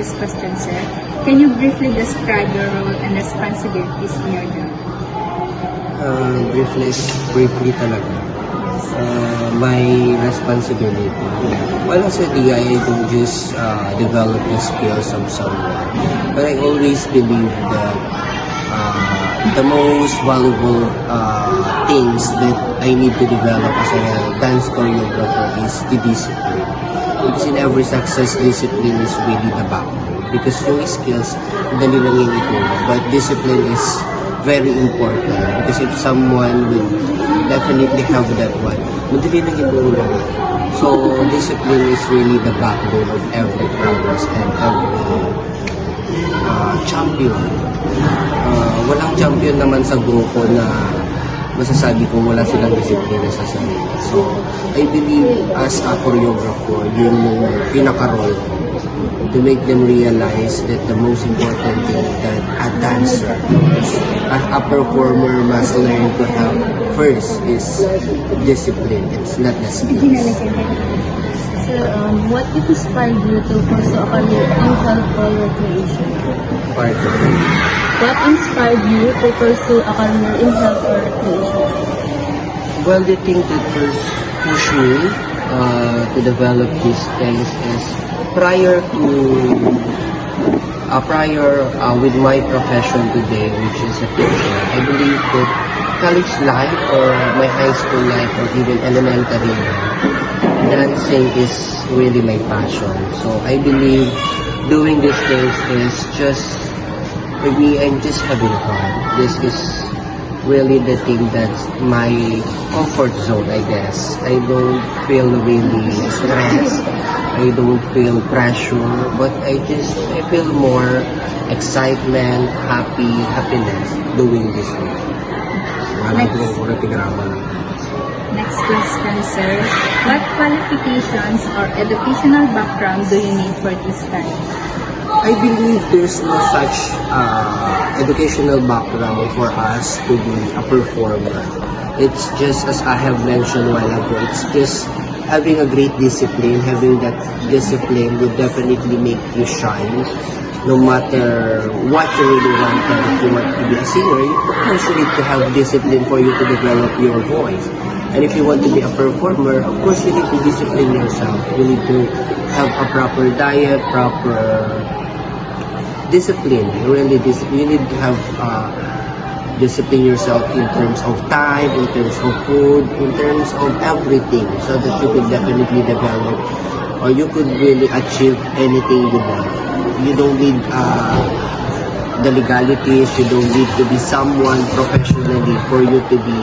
first question, sir. Can you briefly describe your role and responsibilities in your job? Briefly talaga. My responsibility. Well, as a DI, I don't just develop the skills of someone, but I always believe that the most valuable things that I need to develop as a dance choreographer is the discipline. Because in every success, discipline is really the backbone. Because yung skills, dali lang yung ituloy. But discipline is very important. Because if someone will definitely have that one, madali lang yung ituloy. So, discipline is really the backbone of every progress and every champion. Walang champion naman sa grupo na masasabi ko wala silang disiplina sa sarili. So, I believe as a choreographer, yun yung pinaka-role ko to make them realize that the most important thing that a dancer, as a performer must learn to have first is discipline. It's not the skills. Sir, what inspired you to pursue a career in health or recreation? Part of it. What inspired you to pursue a career in health or recreation? Well, the thing that first pushed me to develop these things is prior with my profession today, which is a teacher. I believe that college life or my high school life or even elementary life, dancing is really my passion. So I believe doing these things is just, for me, I'm just having fun. This is really the thing that's my comfort zone, I guess. I don't feel really stressed. I don't feel pressure, but I feel more excitement, happiness doing this work. Next question, sir. What qualifications or educational background do you need for this time? I believe there's no such educational background for us to be a performer. It's just, as I have mentioned a while ago, it's just having a great discipline. Having that discipline will definitely make you shine. No matter what you really want, and if you want to be a singer, of course you need to have discipline for you to develop your voice. And if you want to be a performer, of course you need to discipline yourself. You need to have a proper diet, proper discipline. You need to have discipline yourself in terms of time, in terms of food, in terms of everything, so that you could definitely develop or you could really achieve anything you want. You don't need the legalities, you don't need to be someone professionally for you to be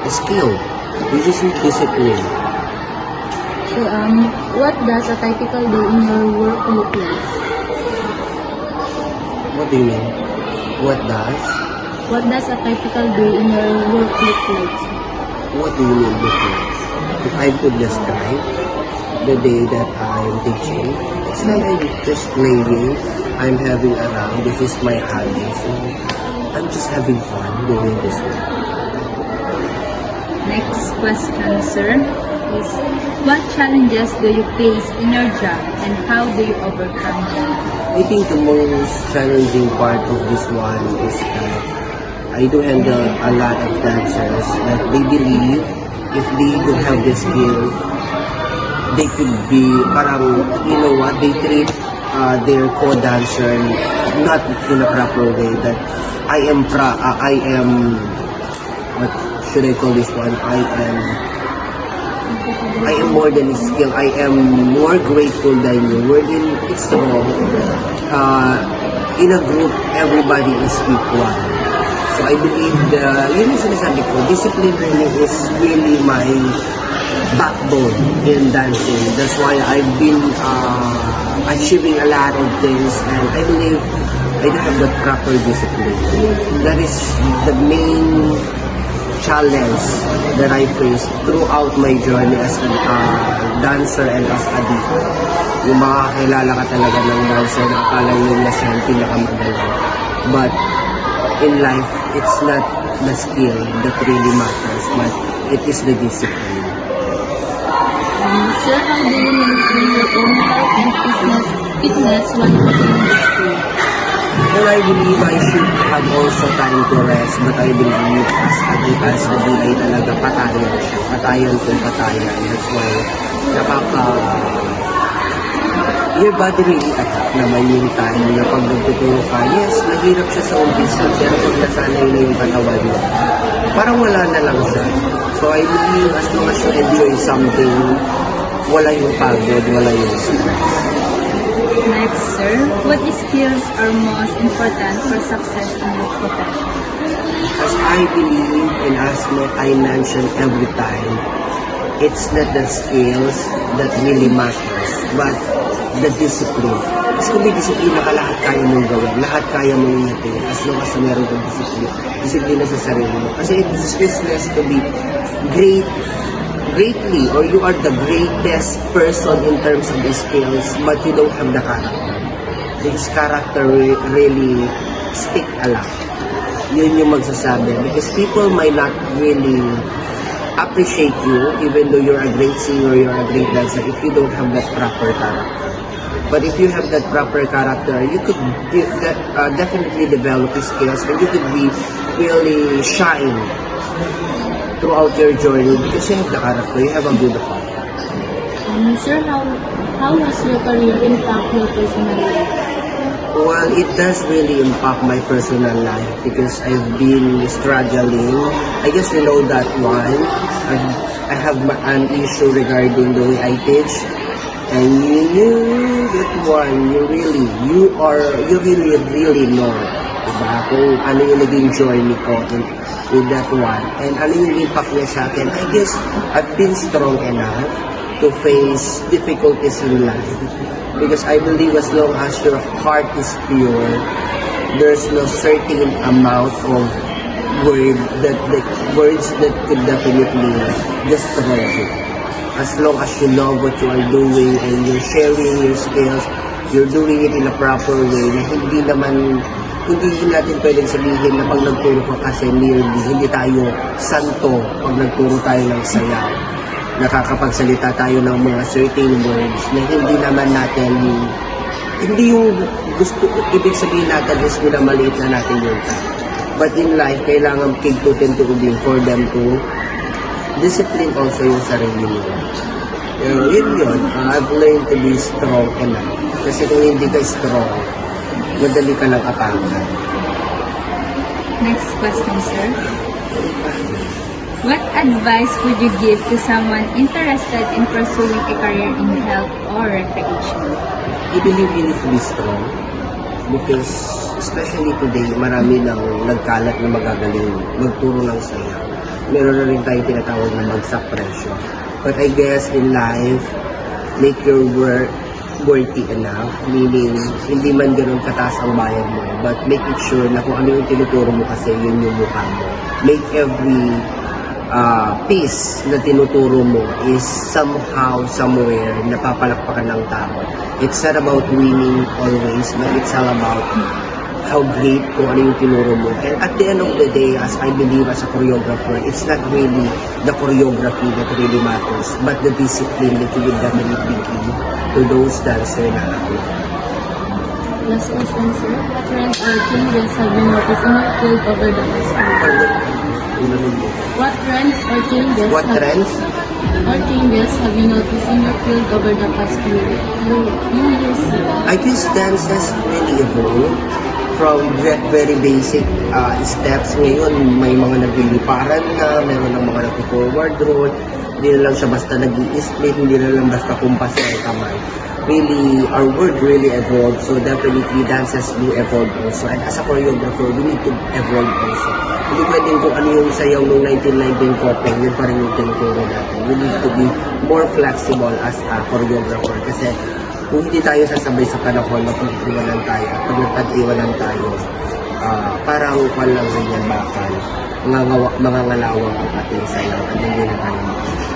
skilled. You just need discipline. So, what does a typical day in your work look like? What do you mean? What does? What does a typical day in your work look like? What do you mean look like? If I could describe the day that I'm teaching, it's like I'm just playing, I'm having around, this is my hobby, so I'm just having fun doing this work. Next question, sir, is what challenges do you face in your job and how do you overcome them? I think the most challenging part of this one is that I do handle a lot of dancers that they believe if they don't have the skill, they could be parang, you know what, they treat their co-dancer not in a proper way, that I am, what should I call this one, I am more than skilled, I am more grateful than you, wherein it's wrong. In a group, everybody is equal. So I believe yun yung sinasabi ko, discipline is really my backbone in dancing. That's why I've been achieving a lot of things, and I believe I don't have the proper discipline. That is the main challenge that I faced throughout my journey as a dancer and as a diva. Yung makakilala ka talaga ng dancer na akala nila siya ang pinakamagaling. But in life, it's not the skill that really matters, but it is the discipline. Sir, how do you maintain your own health and fitness fitness while pursuing the school? Well, I believe I should have also time to rest, but I believe as a day talaga patayan siya. Patayan kung patayan. That's why your body really adapt naman yung time na pag nagtuturo ka. Yes, mahirap siya sa umpisa, pero pag nasanay na yung katawan mo, parang wala na lang siya. So I believe as long as you enjoy something, wala yung pagod, wala yung stress. Next, sir, what skills are most important for success in your profession? As I believe and as I mention every time, it's not the skills that really matters, but the discipline. Kasi kung may disiplina ka, lahat kaya mong gawin, lahat kaya mong ingatin, as long as meron kang disiplina sa sarili mo. Kasi it's useless to be greatly, or you are the greatest person in terms of the skills, but you don't have the character. This character really stick a lot. Yun yung magsasabi. Because people might not really appreciate you, even though you're a great singer, you're a great dancer, if you don't have that proper character. But if you have that proper character, you could definitely develop the skills, and you could be really shine throughout your journey because you have the character, you have a good heart. Sir, how has your career impact your personal life? Well, it does really impact my personal life because I've been struggling. I guess you know that one. I have an issue regarding the way I teach. And you that one, you really know, diba? Kung ano yung naging journey ko with that one. And ano yung impact niya sa akin. I guess I've been strong enough to face difficulties in life. Because I believe as long as your heart is pure, there's no certain amount of words that could definitely destroy you. As long as you love what you are doing and you're sharing your skills, you're doing it in a proper way na hindi natin pwedeng sabihin na pag nagturo ka kasi merely, hindi tayo santo pag nagturo tayo ng sayaw. Nakakapagsalita tayo ng mga certain words na hindi naman natin, hindi yung ibig sabihin natin is mula maliit na natin yung time. But in life, kailangan kigtutin to ubing for them to discipline also yung sarili nila. Yun. I've learned to be strong enough. Kasi kung hindi ka strong, madali ka lang apangan. Next question, sir. What advice would you give to someone interested in pursuing a career in health or recreation? I believe you need to be strong because especially today, marami nang nagkalat na magagaling magturo ng sayaw. Meron na rin tayong tinatawag na bagsak presyo. But I guess in life, make your work worthy enough, meaning hindi man ganoon kataas ang bayad mo, but make it sure na kung ano yung tinuturo mo kasi yun yung mukha mo. Make every piece na tinuturo mo is somehow, somewhere, napapalakpakan ng tao. It's not about winning always, but it's all about how great kung ano yung tinuro mo. And at the end of the day, as I believe as a choreographer, it's not really the choreography that really matters, but the discipline that you will definitely give to those dancers na ako. Last question, sir. What trends or changes have you noticed in your field over the past year? What trends or changes What trends? have you noticed in your field over the past few years? I guess dance has really evolved from very basic steps. Ngayon, may mga nagliliparan na, meron ng mga nag-forward roll. Hindi na lang siya basta nag-i-split, hindi na lang basta kumpas sa kamay. Really, our world really evolved. So definitely, dances do evolve also. And as a choreographer, we need to evolve also. Hindi pwedeng kung ano yung sayaw noong 1919 Kopeng, yun pa rin yung tinuturo natin. We need to be more flexible as a choreographer. Kasi kung hindi tayo sasabay sa panahon, mapag-iwanan tayo. Pag nagpag-iwanan tayo, parang walang ganyan bakal. Mga ngalawang ang ating sayaw at hindi na tayo makikita.